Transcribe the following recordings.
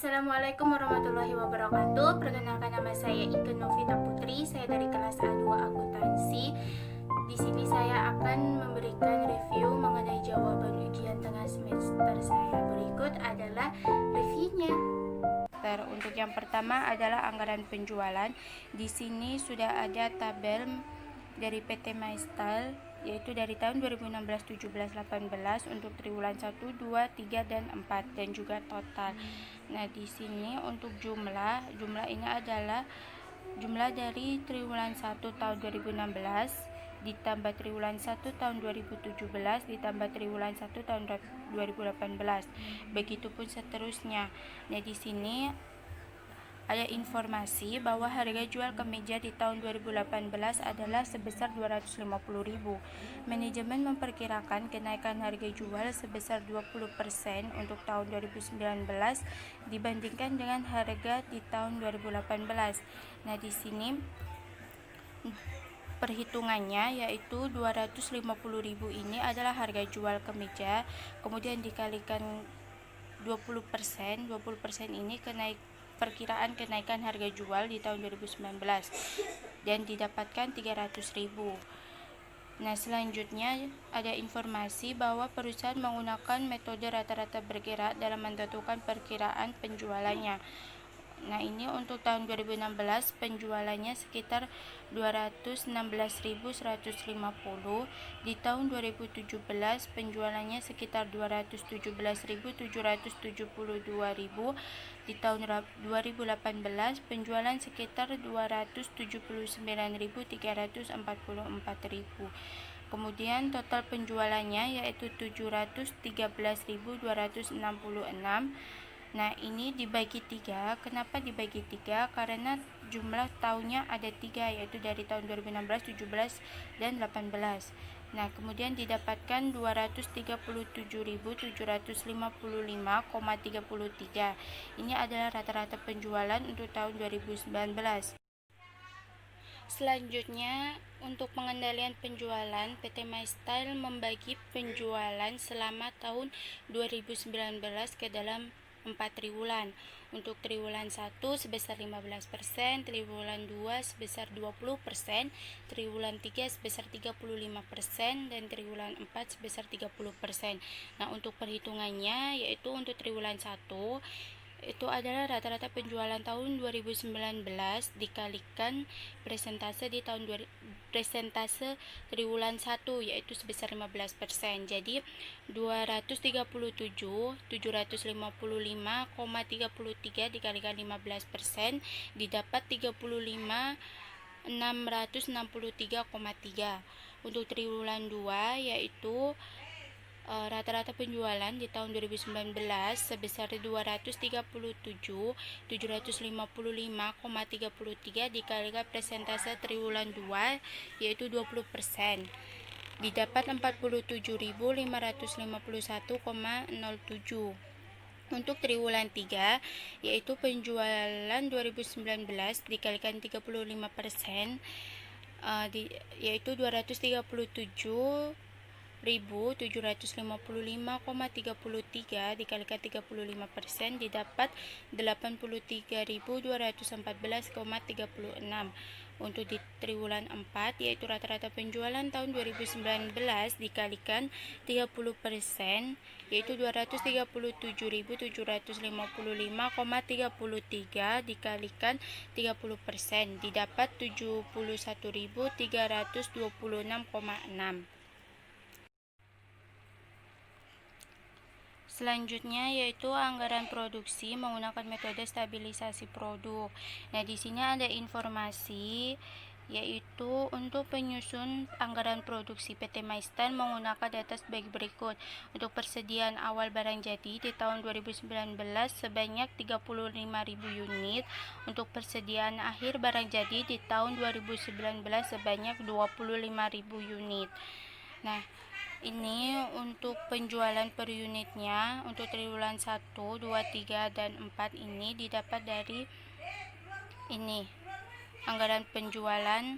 Assalamualaikum warahmatullahi wabarakatuh. Perkenalkan, nama saya Ike Novita Putri. Saya dari kelas A2 akuntansi. Di sini saya akan memberikan review mengenai jawaban ujian tengah semester saya. Berikut adalah reviewnya. Untuk yang pertama adalah anggaran penjualan. Di sini sudah ada tabel dari PT MyStyle, yaitu dari tahun 2016, 17, 18 untuk triwulan 1, 2, 3 dan 4 dan juga total. Nah, di sini untuk jumlah ini adalah jumlah dari triwulan 1 tahun 2016 ditambah triwulan 1 tahun 2017 ditambah triwulan 1 tahun 2018. Begitupun seterusnya. Nah, di sini ada informasi bahwa harga jual kemeja di tahun 2018 adalah sebesar 250.000. Manajemen memperkirakan kenaikan harga jual sebesar 20% untuk tahun 2019 dibandingkan dengan harga di tahun 2018. Nah, di sini perhitungannya yaitu 250.000 ini adalah harga jual kemeja, kemudian dikalikan 20%. 20% ini perkiraan kenaikan harga jual di tahun 2019 dan didapatkan 300.000. Nah, selanjutnya ada informasi bahwa perusahaan menggunakan metode rata-rata bergerak dalam menentukan perkiraan penjualannya. Nah, ini untuk tahun 2016 penjualannya sekitar 216.150. Di tahun 2017 penjualannya sekitar 217.772.000. Di tahun 2018 penjualan sekitar 279.344.000. Kemudian total penjualannya yaitu 713.266. Nah, ini dibagi 3. Kenapa dibagi 3? Karena jumlah tahunnya ada 3, yaitu dari tahun 2016, 17, dan 18. Nah, kemudian didapatkan 237.755,33. Ini adalah rata-rata penjualan untuk tahun 2019. Selanjutnya, untuk pengendalian penjualan, PT MyStyle membagi penjualan selama tahun 2019 ke dalam 4 triwulan. Untuk triwulan 1 sebesar 15%, triwulan 2 sebesar 20%, triwulan 3 sebesar 35%, dan triwulan 4 sebesar 30%. Nah, untuk perhitungannya yaitu untuk triwulan 1 itu adalah rata-rata penjualan tahun 2019 dikalikan presentase di tahun presentase triwulan 1 yaitu sebesar 15%. Jadi 237.755,33 dikalikan 15% didapat 35.663,3. Untuk triwulan 2 yaitu rata-rata penjualan di tahun 2019 sebesar 237.755,33 dikalikan presentase triwulan 2 yaitu 20%. Didapat 47.551,07. Untuk triwulan 3 yaitu penjualan 2019 dikalikan 35%, yaitu 237.755,33 dikalikan 35% didapat 83.214,36. Untuk di triwulan 4 yaitu rata-rata penjualan tahun 2019 dikalikan 30% yaitu 237.755,33 dikalikan 30% didapat 71.326,6. Selanjutnya yaitu anggaran produksi menggunakan metode stabilisasi produk. Nah, di sini ada informasi yaitu untuk penyusun anggaran produksi PT MyStyle menggunakan data sebagai berikut. Untuk persediaan awal barang jadi di tahun 2019 sebanyak 35.000 unit. Untuk persediaan akhir barang jadi di tahun 2019 sebanyak 25.000 unit. Nah, ini untuk penjualan per unitnya untuk triwulan 1, 2, 3, dan 4 ini didapat dari ini anggaran penjualan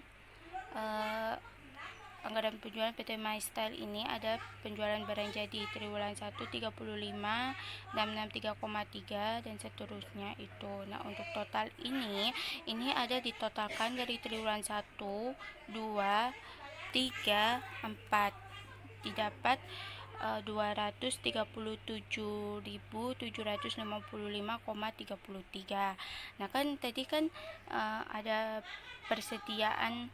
anggaran penjualan PT My Style ini ada penjualan barang jadi triwulan 1 35, 66 3,3 dan seterusnya itu. Nah, untuk total ini ada ditotalkan dari triwulan 1, 2, 3, 4 didapat 237.755,33. Nah, kan tadi kan ada persediaan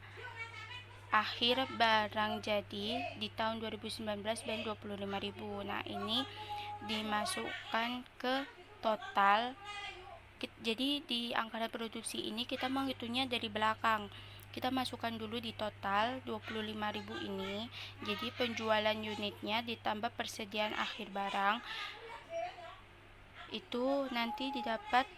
akhir barang jadi di tahun 2019 dan 25.000. Nah, ini dimasukkan ke total. Jadi di anggaran produksi ini kita menghitungnya dari belakang. Kita masukkan dulu di total 25.000 ini. Jadi penjualan unitnya ditambah persediaan akhir barang itu nanti didapat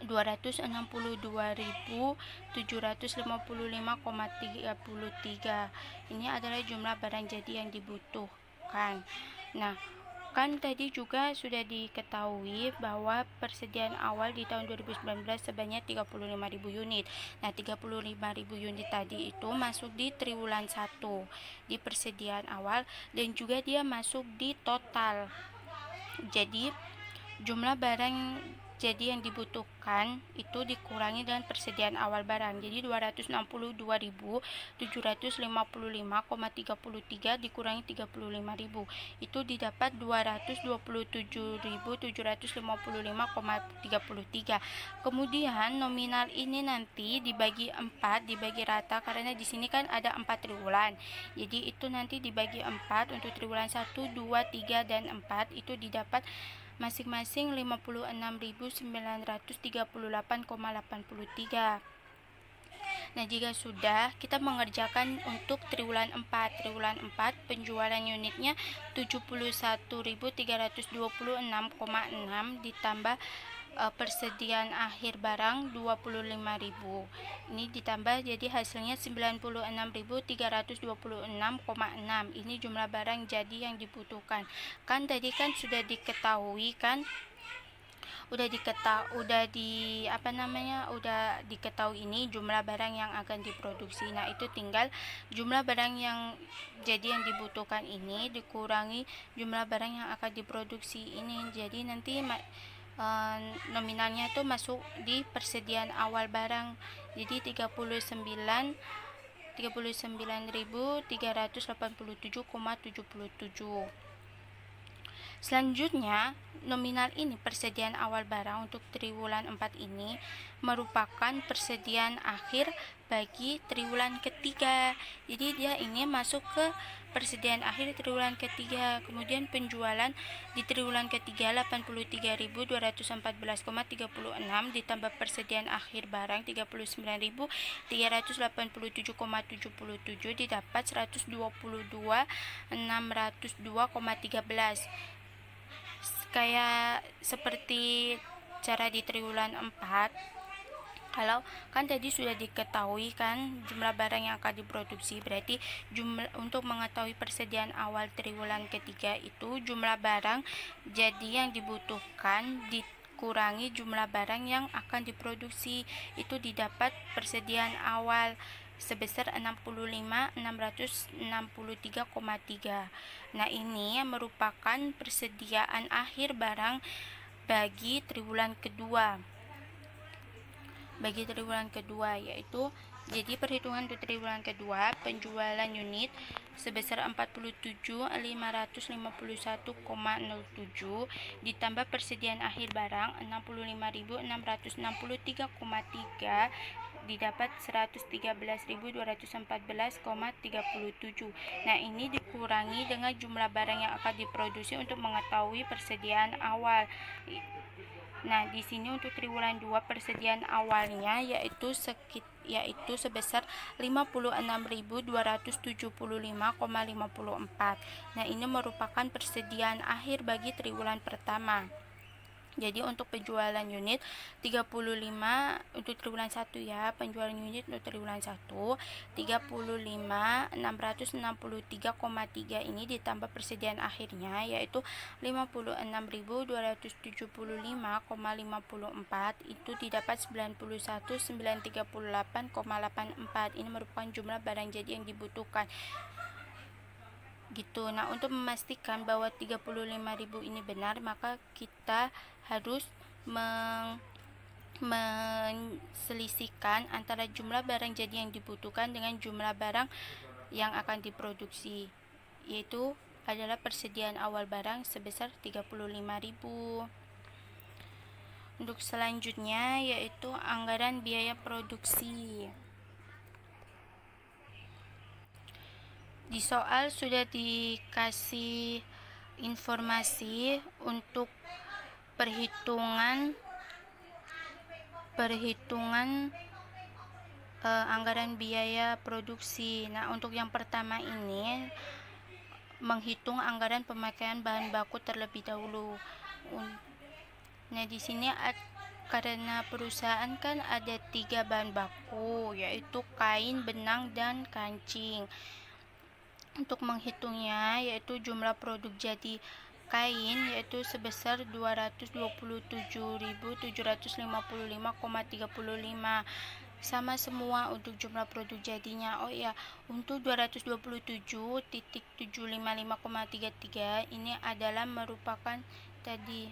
262.755,33. Ini adalah jumlah barang jadi yang dibutuhkan. Nah, kan tadi juga sudah diketahui bahwa persediaan awal di tahun 2019 sebanyak 35.000 unit. Nah, 35.000 unit tadi itu masuk di triwulan 1 di persediaan awal dan juga dia masuk di total. Jadi jumlah barang jadi yang dibutuhkan itu dikurangi dengan persediaan awal barang. Jadi 262.755,33 dikurangi 35.000 itu didapat 227.755,33. Kemudian nominal ini nanti dibagi 4, dibagi rata karena di sini kan ada 4 triwulan. Jadi itu nanti dibagi 4 untuk triwulan 1, 2, 3 dan 4 itu didapat masing-masing 56.938,83. Nah, jika sudah kita mengerjakan untuk triwulan 4. Triwulan 4 penjualan unitnya 71.326,6 ditambah persediaan akhir barang 25.000. Ini ditambah jadi hasilnya 96.326,6. Ini jumlah barang jadi yang dibutuhkan. Kan tadi kan sudah diketahui kan? Udah diketahui ini jumlah barang yang akan diproduksi. Nah, itu tinggal jumlah barang yang jadi yang dibutuhkan ini dikurangi jumlah barang yang akan diproduksi ini. Jadi nanti nominalnya itu masuk di persediaan awal barang. Jadi 39.387,77. Selanjutnya, nominal ini persediaan awal barang untuk triwulan 4 ini merupakan persediaan akhir bagi triwulan ketiga. Jadi dia ini masuk ke persediaan akhir triwulan ketiga. Kemudian penjualan di triwulan ketiga 83.214,36 ditambah persediaan akhir barang 39.387,77 didapat 122.602,13. Kayak seperti cara di triwulan 4. Kalau kan tadi sudah diketahui kan jumlah barang yang akan diproduksi, berarti untuk mengetahui persediaan awal triwulan ketiga itu jumlah barang jadi yang dibutuhkan dikurangi jumlah barang yang akan diproduksi, itu didapat persediaan awal sebesar 65.663,3. Nah, ini merupakan persediaan akhir barang bagi triwulan kedua. Yaitu jadi perhitungan untuk triwulan kedua penjualan unit sebesar 47.551,07 ditambah persediaan akhir barang 65.663,3 didapat 113.214,37. Nah, ini dikurangi dengan jumlah barang yang akan diproduksi untuk mengetahui persediaan awal. Nah, di sini untuk triwulan 2 persediaan awalnya yaitu sebesar 56.275,54. Nah, ini merupakan persediaan akhir bagi triwulan pertama. Jadi untuk penjualan unit 35 untuk triwulan 1 ya, penjualan unit untuk triwulan 1 35.663,3 ini ditambah persediaan akhirnya yaitu 56.275,54 itu didapat 91.938,84. Ini merupakan jumlah barang jadi yang dibutuhkan gitu. Nah, untuk memastikan bahwa 35.000 ini benar, maka kita harus menselisihkan antara jumlah barang jadi yang dibutuhkan dengan jumlah barang yang akan diproduksi, yaitu adalah persediaan awal barang sebesar 35.000. Untuk selanjutnya yaitu anggaran biaya produksi. Di soal sudah dikasih informasi untuk perhitungan anggaran biaya produksi. Nah, untuk yang pertama ini menghitung anggaran pemakaian bahan baku terlebih dahulu. Nah, di sini karena perusahaan kan ada 3 bahan baku, yaitu kain, benang, dan kancing. Untuk menghitungnya yaitu jumlah produk jadi kain yaitu sebesar 227.755,35 sama semua untuk jumlah produk jadinya. Oh ya, untuk 227.755,33 ini adalah merupakan tadi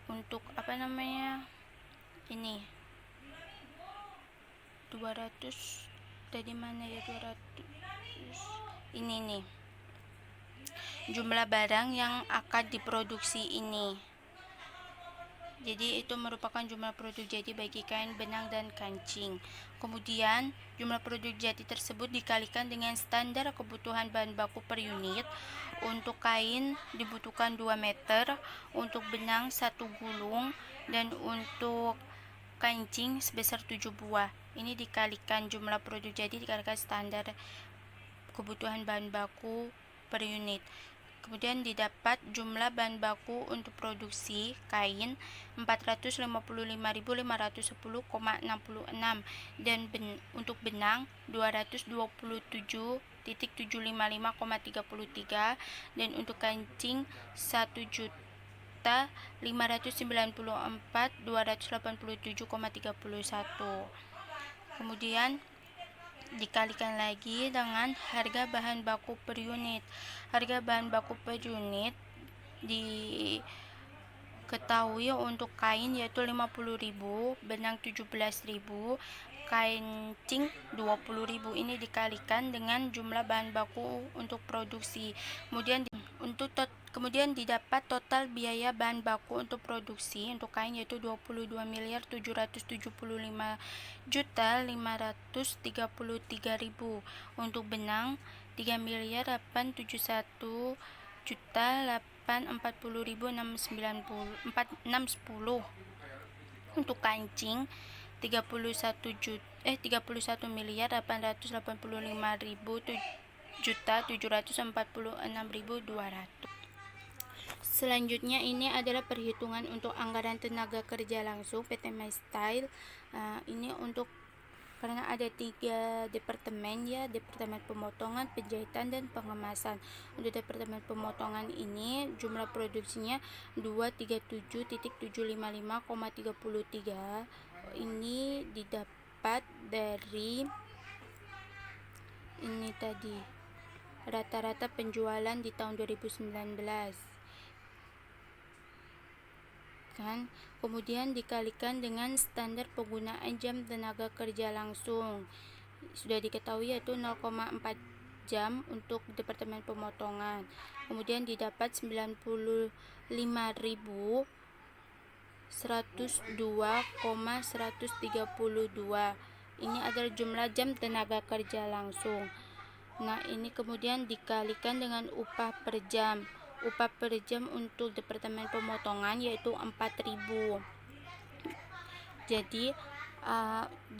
untuk ini 200 tadi mana ya, 200 ini nih jumlah barang yang akan diproduksi ini. Jadi itu merupakan jumlah produk jadi bagi kain, benang, dan kancing. Kemudian jumlah produk jadi tersebut dikalikan dengan standar kebutuhan bahan baku per unit. Untuk kain dibutuhkan 2 meter, untuk benang 1 gulung, dan untuk kancing sebesar 7 buah. Ini dikalikan jumlah produk jadi dikalikan standar kebutuhan bahan baku per unit. Kemudian didapat jumlah bahan baku untuk produksi kain 455.510,66 dan untuk benang 227.755,33 dan untuk kancing 1.594.287,31. Kemudian dikalikan lagi dengan harga bahan baku per unit. Harga bahan baku per unit diketahui untuk kain yaitu 50.000, benang 17.000, kancing 20.000. Ini dikalikan dengan jumlah bahan baku untuk produksi. Kemudian didapat total biaya bahan baku untuk produksi untuk kain yaitu 22.775.533.000, untuk benang 3.841.840.610, untuk kancing 31.885.746.200. Selanjutnya ini adalah perhitungan untuk anggaran tenaga kerja langsung PT MyStyle. Ini untuk karena ada 3 departemen ya, departemen pemotongan, penjahitan, dan pengemasan. Untuk departemen pemotongan ini jumlah produksinya 237.755,33. Ini didapat dari ini tadi rata-rata penjualan di tahun 2019 kan. Kemudian dikalikan dengan standar penggunaan jam tenaga kerja langsung. Sudah diketahui yaitu 0,4 jam untuk departemen pemotongan. Kemudian didapat 95.102,132. Ini adalah jumlah jam tenaga kerja langsung. Nah, ini kemudian dikalikan dengan upah per jam. Upah per jam untuk departemen pemotongan yaitu 4.000.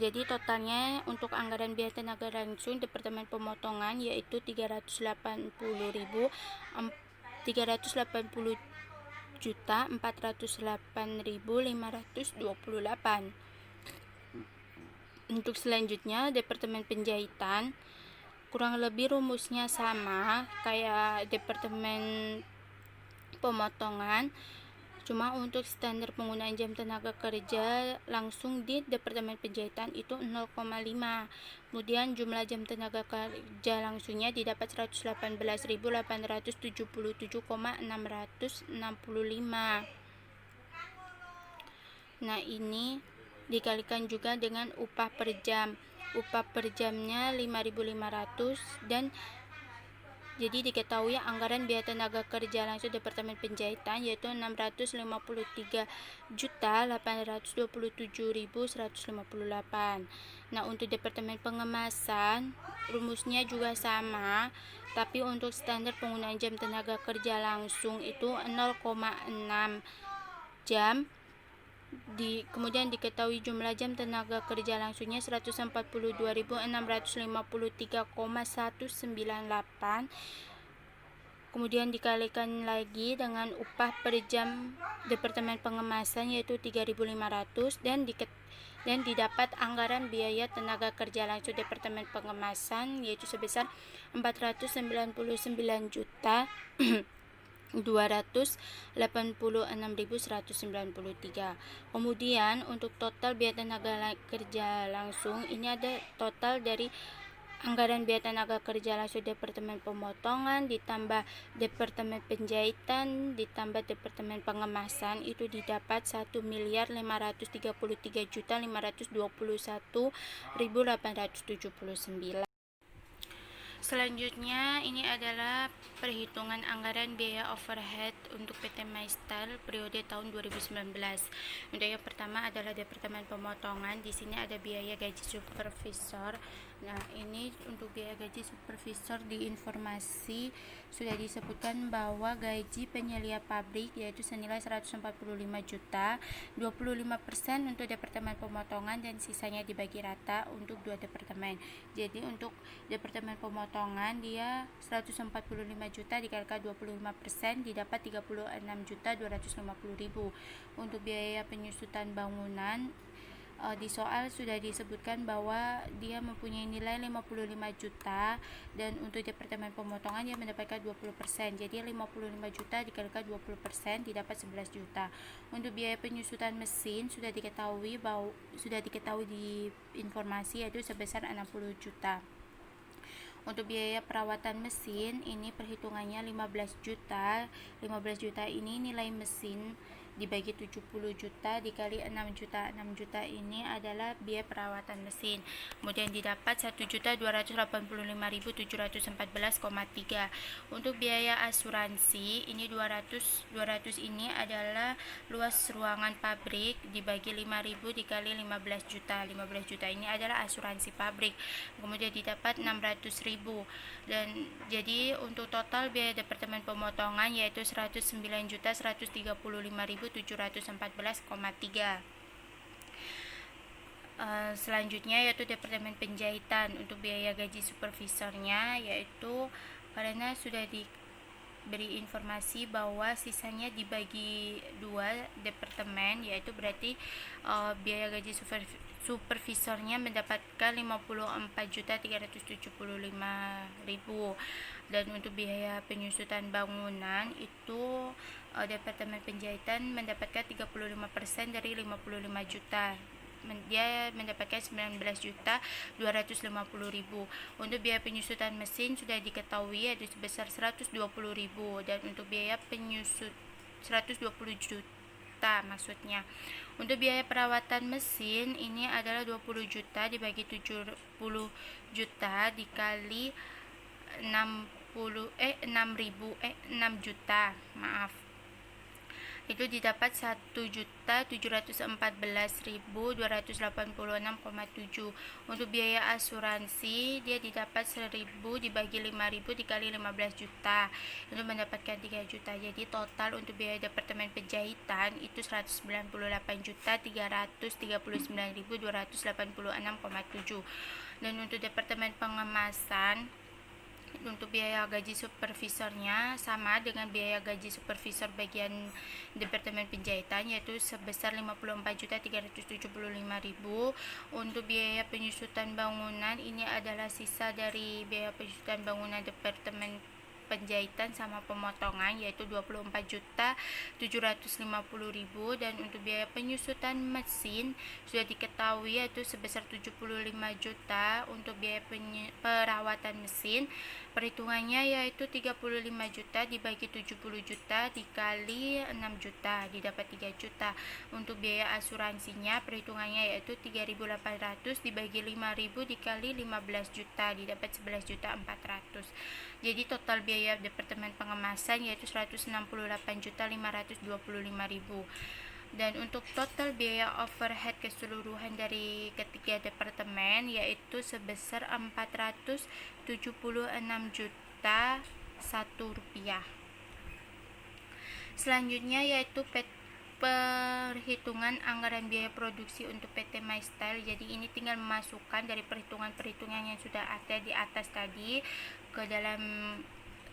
Jadi totalnya untuk anggaran biaya tenaga langsung departemen pemotongan yaitu 380.000 380.408.528. Untuk selanjutnya departemen penjahitan, kurang lebih rumusnya sama kayak departemen pemotongan, cuma untuk standar penggunaan jam tenaga kerja langsung di departemen penjahitan itu 0,5. Kemudian jumlah jam tenaga kerja langsungnya didapat 118.877,665. Nah, ini dikalikan juga dengan upah per jam. Upah per jamnya 5.500 dan jadi diketahui anggaran biaya tenaga kerja langsung departemen penjahitan yaitu 653.827.158. Nah, untuk departemen pengemasan rumusnya juga sama, tapi untuk standar penggunaan jam tenaga kerja langsung itu 0,6 jam. Kemudian diketahui jumlah jam tenaga kerja langsungnya 142.653,198. Kemudian dikalikan lagi dengan upah per jam departemen pengemasan yaitu 3.500 dan didapat anggaran biaya tenaga kerja langsung departemen pengemasan yaitu sebesar 499 juta 286.193. Kemudian untuk total biaya tenaga kerja langsung ini ada total dari anggaran biaya tenaga kerja langsung departemen pemotongan ditambah departemen penjahitan ditambah departemen pengemasan itu didapat 1.533.521.879. Selanjutnya ini adalah perhitungan anggaran biaya overhead untuk PT MyStyle periode tahun 2019. Untuk yang pertama adalah departemen pemotongan. Di sini ada biaya gaji supervisor. Nah, ini untuk biaya gaji supervisor di informasi sudah disebutkan bahwa gaji penyelia pabrik yaitu senilai 145 juta, 25% untuk departemen pemotongan dan sisanya dibagi rata untuk dua departemen. Jadi untuk departemen pemotongan dia 145 juta dikalikan 25% didapat 36.250.000. Untuk biaya penyusutan bangunan di soal sudah disebutkan bahwa dia mempunyai nilai 55 juta dan untuk departemen pemotongan dia mendapatkan 20%. Jadi 55 juta dikalikan 20% didapat 11 juta. Untuk biaya penyusutan mesin sudah diketahui di informasi yaitu sebesar 60 juta. Untuk biaya perawatan mesin ini perhitungannya 15 juta. 15 juta ini nilai mesin dibagi 70 juta dikali 6 juta. 6 juta ini adalah biaya perawatan mesin. Kemudian didapat 1.285.714,3. Untuk biaya asuransi ini 200 ini adalah luas ruangan pabrik dibagi 5.000 dikali 15 juta. 15 juta ini adalah asuransi pabrik. Kemudian didapat 600.000 dan jadi untuk total biaya departemen pemotongan yaitu 109.135.714,3. Selanjutnya yaitu departemen penjahitan. Untuk biaya gaji supervisornya yaitu karena sudah diberi informasi bahwa sisanya dibagi dua departemen yaitu berarti biaya gaji supervisornya mendapatkan 54.375.000 dan untuk biaya penyusutan bangunan itu departemen penjahitan mendapatkan 35% dari 55 juta. Dia mendapatkan 19.250.000. Untuk biaya penyusutan mesin sudah diketahui ada sebesar 120.000 dan untuk biaya penyusut 120 juta maksudnya. Untuk biaya perawatan mesin ini adalah 20 juta dibagi 70 juta dikali 6 juta, itu didapat 1.714.286,7. Untuk biaya asuransi dia didapat 1.000 dibagi 5.000 dikali 15 juta itu mendapatkan 3 juta. Jadi total untuk biaya departemen penjahitan itu 198.339.286,7. Dan untuk departemen pengemasan untuk biaya gaji supervisornya sama dengan biaya gaji supervisor bagian Departemen Penjahitan, yaitu sebesar 54.375.000. Untuk biaya penyusutan bangunan ini adalah sisa dari biaya penyusutan bangunan Departemen Penjahitan sama pemotongan, yaitu 24.750.000. Dan untuk biaya penyusutan mesin sudah diketahui yaitu sebesar 75 juta. Untuk biaya perawatan mesin perhitungannya yaitu 35 juta dibagi 70 juta dikali 6 juta didapat 3 juta. Untuk biaya asuransinya perhitungannya yaitu 3.800 dibagi 5.000 dikali 15 juta didapat 11 juta 400. Jadi total biaya Departemen Pengemasan yaitu 168.525.000. Dan untuk total biaya overhead keseluruhan dari ketiga departemen yaitu sebesar 476 juta Rp1. Selanjutnya yaitu perhitungan anggaran biaya produksi untuk PT MyStyle. Jadi ini tinggal memasukkan dari perhitungan-perhitungan yang sudah ada di atas tadi ke dalam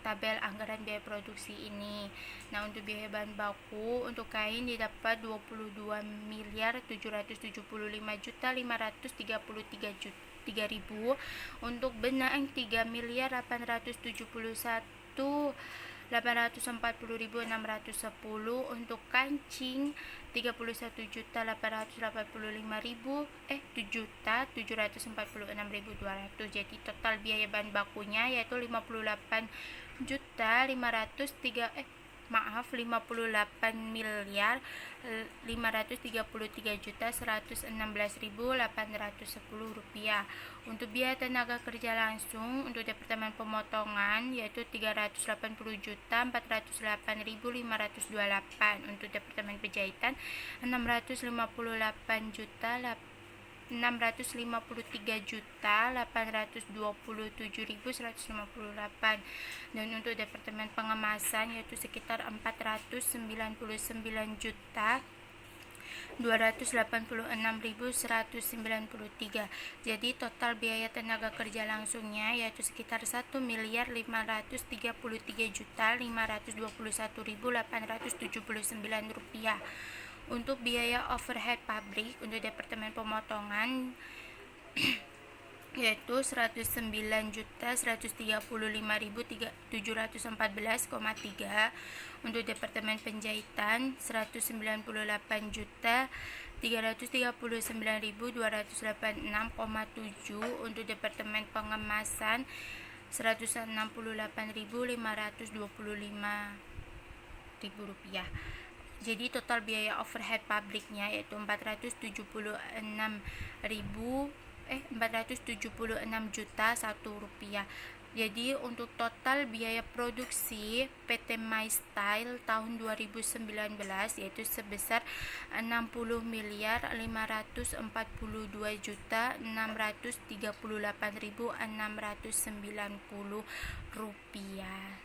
tabel anggaran biaya produksi ini. Nah, untuk biaya bahan baku untuk kain didapat 22.075.533.000. Untuk benang 3.871.840.610. Untuk kancing 31.845.746.200. Jadi total biaya bahan bakunya yaitu 58.533.116.810 rupiah. Untuk biaya tenaga kerja langsung untuk Departemen Pemotongan yaitu 380 juta 408.528. Untuk Departemen Penjahitan 653 juta 827.158. Dan untuk Departemen Pengemasan yaitu sekitar 499 juta 286.193. Jadi total biaya tenaga kerja langsungnya yaitu sekitar 1.533.521.879 rupiah. Untuk biaya overhead pabrik untuk Departemen Pemotongan yaitu 109.135.714,3. Untuk Departemen Penjahitan 198.339.286,7. Untuk Departemen Pengemasan 168.525.000 rupiah. Jadi total biaya overhead pabriknya yaitu 476 juta Rp1. Jadi untuk total biaya produksi PT MyStyle tahun 2019 yaitu sebesar 60.542.638.690 rupiah.